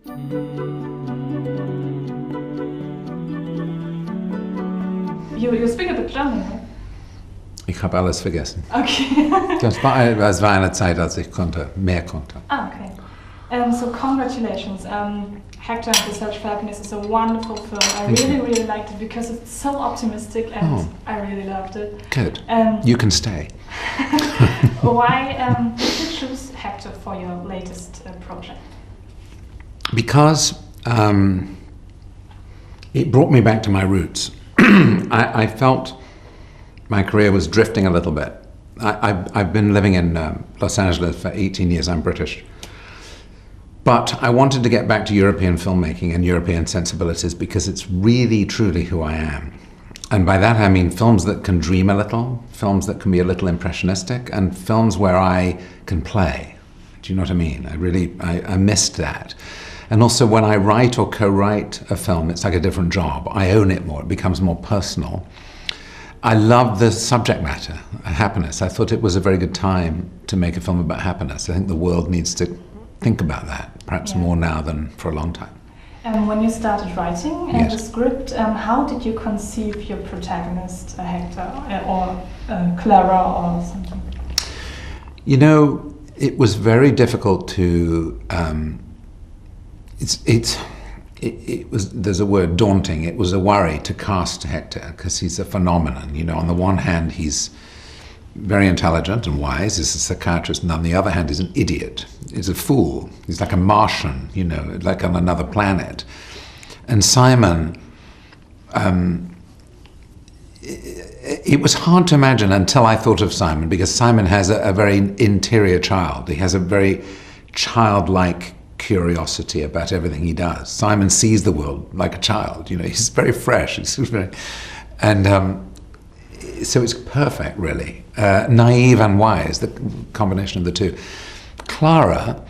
You speak a bit German, right? Ich habe alles vergessen. Okay. Das war eine Zeit, als ich mehr konnte. Ah, okay. So congratulations. Hector and the Search for Happiness is a wonderful film. I really liked it because it's so optimistic and I really loved it. Good. You can stay. Why did you choose Hector for your latest project? Because it brought me back to my roots. I felt my career was drifting a little bit. I've been living in Los Angeles for 18 years. I'm British. But I wanted to get back to European filmmaking and European sensibilities because it's really, truly who I am. And by that I mean films that can dream a little, films that can be a little impressionistic, and films where I can play. Do you know what I mean? I missed that. And also when I write or co-write a film, it's like a different job. I own it more, it becomes more personal. I love the subject matter, happiness. I thought it was a very good time to make a film about happiness. I think the world needs to think about that, perhaps more now than for a long time. And when you started writing the script, how did you conceive your protagonist, Hector, or Clara, or something? You know, it was very difficult to. There's a word, daunting. It was a worry to cast Hector because he's a phenomenon. You know, on the one hand, he's very intelligent and wise, he's a psychiatrist, and on the other hand, he's an idiot. He's a fool. He's like a Martian, you know, like on another planet. And Simon, it was hard to imagine until I thought of Simon, because Simon has a very interior child. He has a very childlike curiosity about everything he does. Simon sees the world like a child, you know, he's very fresh, so it's perfect, really. Naive and wise, the combination of the two. Clara,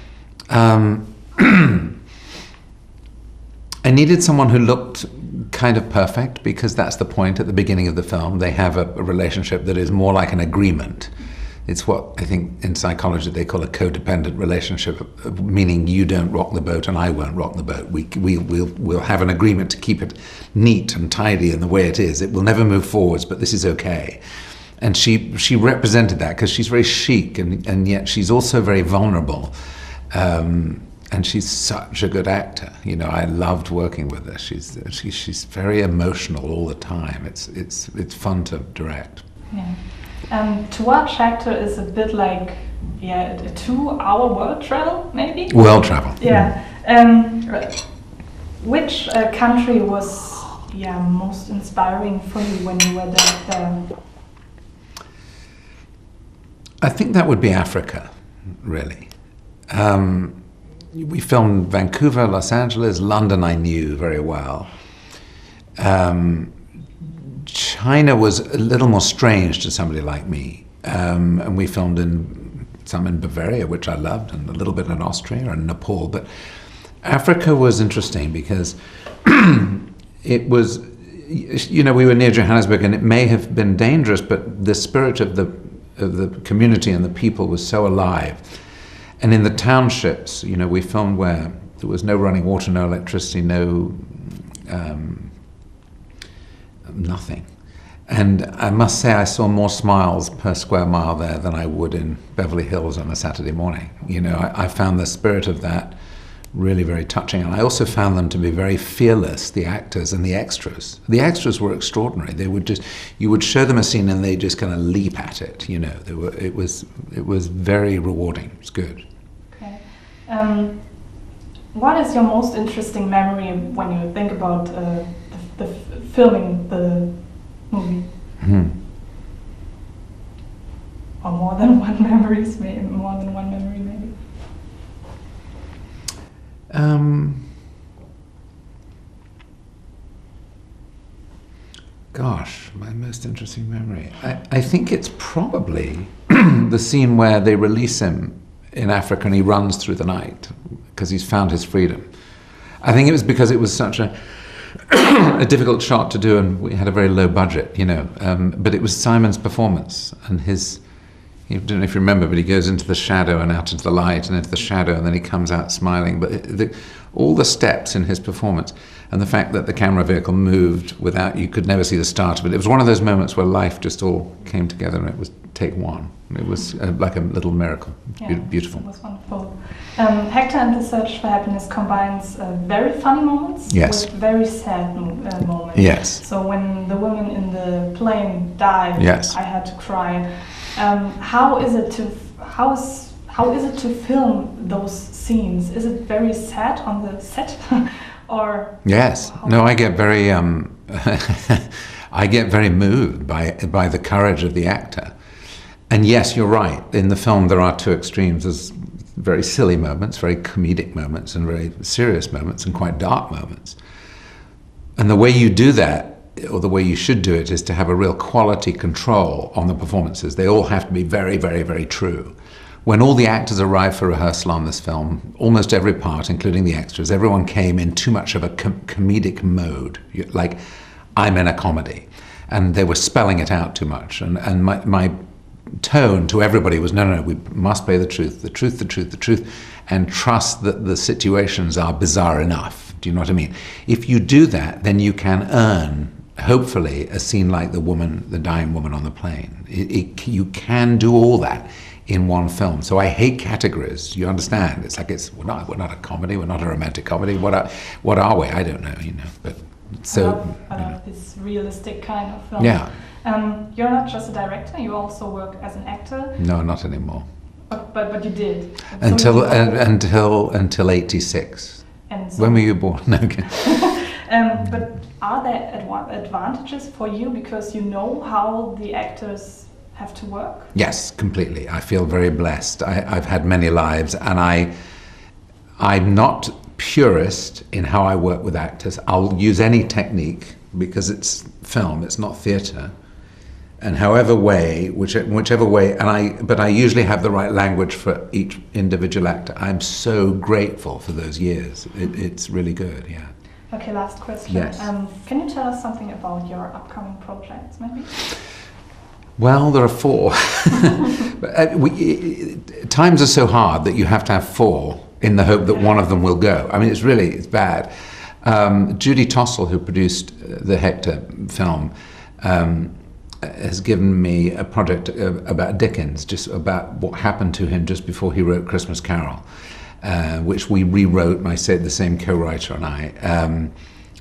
I needed someone who looked kind of perfect, because that's the point at the beginning of the film. They have a relationship that is more like an agreement. It's what I think in psychology they call a codependent relationship, meaning you don't rock the boat and I won't rock the boat. We'll have an agreement to keep it neat and tidy in the way it is. It will never move forwards, but this is okay. And she represented that because she's very chic and yet she's also very vulnerable. And she's such a good actor. You know, I loved working with her. She's very emotional all the time. It's fun to direct. Yeah. To watch Hector is a bit like a 2-hour world travel, maybe? World travel. Yeah. Which country was most inspiring for you when you were there? I think that would be Africa, really. We filmed Vancouver, Los Angeles, London I knew very well. China was a little more strange to somebody like me. And we filmed some in Bavaria, which I loved, and a little bit in Austria and Nepal. But Africa was interesting because it was, you know, we were near Johannesburg and it may have been dangerous, but the spirit of the community and the people was so alive. And in the townships, you know, we filmed where there was no running water, no electricity, nothing. And I must say I saw more smiles per square mile there than I would in Beverly Hills on a Saturday morning. You know, I found the spirit of that really very touching. And I also found them to be very fearless, the actors and the extras. The extras were extraordinary. You would show them a scene and they just kind of leap at it, you know. It was very rewarding. It was good. Okay. What is your most interesting memory when you think about the filming the movie? Or more than one memory, maybe? Gosh, my most interesting memory. I think it's probably the scene where they release him in Africa and he runs through the night because he's found his freedom. I think it was because it was such a difficult shot to do and we had a very low budget, you know. But it was Simon's performance and his I don't know if you remember, but he goes into the shadow and out into the light and into the shadow, and then he comes out smiling. But all the steps in his performance, and the fact that the camera vehicle moved without, you could never see the start of it. It was one of those moments where life just all came together, and it was take one. It was like a little miracle. Yeah, beautiful. It was wonderful. Hector and the Search for Happiness combines very funny moments with very sad moments. Yes. So when the woman in the plane died, I had to cry. How is it to film those scenes? Is it very sad on the set, or? Yes. No, I get very I get very moved by the courage of the actor. And yes, you're right. In the film, there are two extremes. There's very silly moments, very comedic moments, and very serious moments, and quite dark moments. And the way you do that, or the way you should do it, is to have a real quality control on the performances. They all have to be very, very, very true. When all the actors arrived for rehearsal on this film, almost every part, including the extras, everyone came in too much of a comedic mode, like I'm in a comedy. And they were spelling it out too much. And my tone to everybody was, no, we must play the truth, and trust that the situations are bizarre enough. Do you know what I mean? If you do that, then you can earn, hopefully, a scene like the dying woman on the plane. You can do all that in one film. So I hate categories. You understand? It's like we're not a comedy. We're not a romantic comedy. What are we? I don't know. But so I love this realistic kind of film. Yeah. You're not just a director. You also work as an actor. No, not anymore. But you did until 86. And so, when were you born? No, okay. But are there advantages for you because you know how the actors have to work? Yes, completely. I feel very blessed. I've had many lives, and I'm not purist in how I work with actors. I'll use any technique because it's film, it's not theatre. And whichever way, but I usually have the right language for each individual actor. I'm so grateful for those years. It's really good, yeah. Okay, last question. Yes. Can you tell us something about your upcoming projects, maybe? Well, there are 4. Times are so hard that you have to have 4 in the hope that one of them will go. I mean, it's bad. Judy Tossell, who produced the Hector film, has given me a project about Dickens, just about what happened to him just before he wrote Christmas Carol, which we rewrote, the same co-writer and I.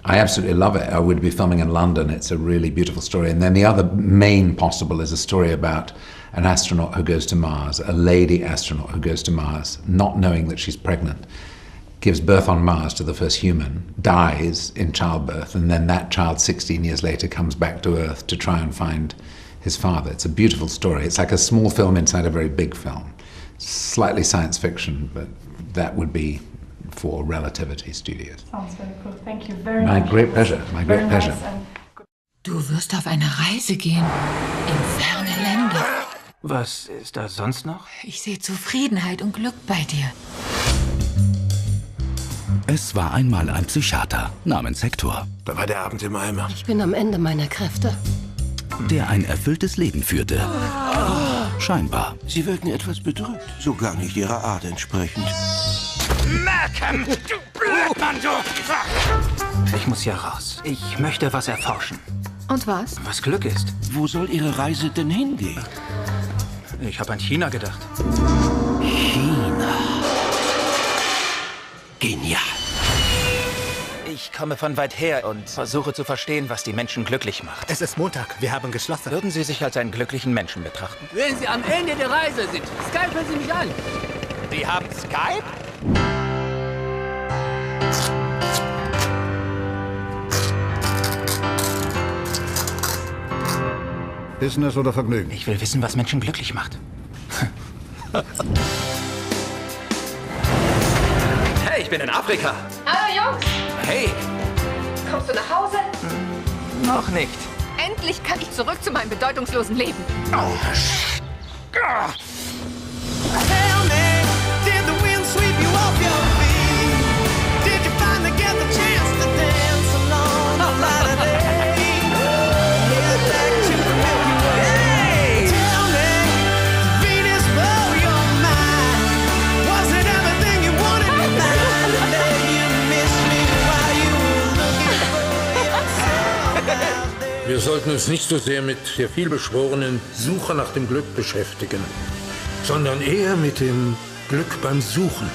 I absolutely love it. I would be filming in London. It's a really beautiful story. And then the other main possible is a story about an astronaut who goes to Mars, a lady astronaut who goes to Mars, not knowing that she's pregnant, gives birth on Mars to the first human, dies in childbirth, and then that child 16 years later comes back to Earth to try and find his father. It's a beautiful story. It's like a small film inside a very big film. Slightly science fiction, but that would be for Relativity Studios. Sounds very cool. Thank you very much. My great pleasure. My great pleasure. Du wirst auf eine Reise gehen in ferne Länder. Was ist da sonst noch? Ich sehe Zufriedenheit und Glück bei dir. Es war einmal ein Psychiater namens Hector. Da war der Abend im Eimer. Ich bin am Ende meiner Kräfte. Der ein erfülltes Leben führte. Scheinbar. Sie wirken etwas bedrückt. So gar nicht Ihrer Art entsprechend. Malcolm, du Blödmann, du! Ich muss hier raus. Ich möchte was erforschen. Und was? Was Glück ist. Wo soll Ihre Reise denn hingehen? Ich habe an China gedacht. China. Genial. Ich komme von weit her und versuche zu verstehen, was die Menschen glücklich macht. Es ist Montag, wir haben geschlossen. Würden Sie sich als einen glücklichen Menschen betrachten? Wenn Sie am Ende der Reise sind, skypen Sie mich an. Sie haben Skype? Business oder Vergnügen? Ich will wissen, was Menschen glücklich macht. Hey, ich bin in Afrika. Hallo Jungs! Hey! Kommst du nach Hause? Noch nicht. Endlich kann ich zurück zu meinem bedeutungslosen Leben. Wir sollten uns nicht so sehr mit der vielbeschworenen Suche nach dem Glück beschäftigen, sondern eher mit dem Glück beim Suchen.